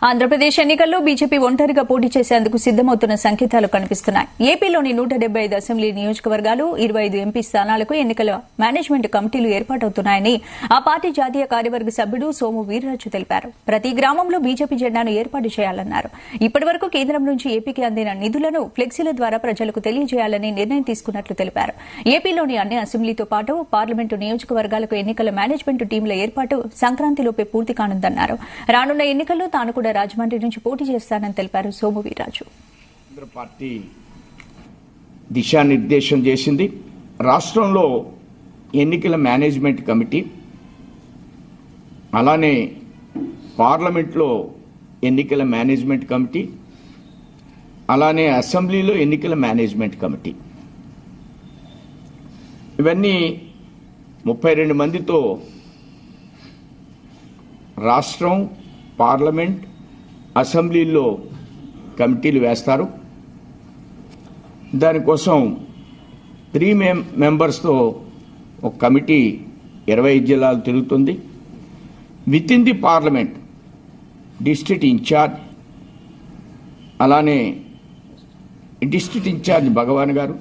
ఆంధ్రప్రదేశ్ ఎన్నికల్లో బీజేపీ ఒంటరిగా పోటీ చేసేందుకు సిద్దమవుతున్న సంకేతాలు కనిపిస్తున్నాయి. ఏపీలోని 175 అసెంబ్లీ నియోజకవర్గాలు 25 ఎంపీ స్థానాలకు ఎన్నికల మేనేజ్మెంట్ కమిటీలు ఏర్పాటవుతున్నాయని ఆ పార్టీ జాతీయ కార్యవర్గ సభ్యుడు సోము వీర్రాజు తెలిపారు. ప్రతి గ్రామంలో బీజేపీ జెండాను ఏర్పాటు చేయాలన్నారు. ఇప్పటివరకు కేంద్రం నుంచి ఏపీకి అందిన నిధులను ఫ్లెక్సీల ద్వారా ప్రజలకు తెలియజేయాలని నిర్ణయం తీసుకున్నట్లు తెలిపారు. ఏపీలోని అన్ని అసెంబ్లీతో పాటు పార్లమెంటు నియోజకవర్గాలకు ఎన్నికల మేనేజ్మెంట్ టీంల ఏర్పాటు సంక్రాంతిలోపే పూర్తి కానుందన్నారు. రానున్న ఎన్నికల్లో తాను కూడా రాజమండ్రి నుంచి పోటీ చేస్తానని తెలిపారు సోము వీర్రాజు. పార్టీ దిశానిర్దేశం చేసింది. రాష్ట్రంలో ఎన్నికల మేనేజ్మెంట్ కమిటీ, అలానే పార్లమెంట్లో ఎన్నికల మేనేజ్మెంట్ కమిటీ, అలానే అసెంబ్లీలో ఎన్నికల మేనేజ్మెంట్ కమిటీ, ఇవన్నీ 32 మందితో రాష్ట్రం, పార్లమెంట్, అసెంబ్లీలో కమిటీలు వేస్తారు. దానికోసం 3 మెంబర్స్తో ఒక కమిటీ 25 జిల్లాలు తిరుగుతుంది. With in the parliament district incharge, అలానే డిస్ట్రిక్ట్ ఇన్ఛార్జ్ భగవాన్ గారు,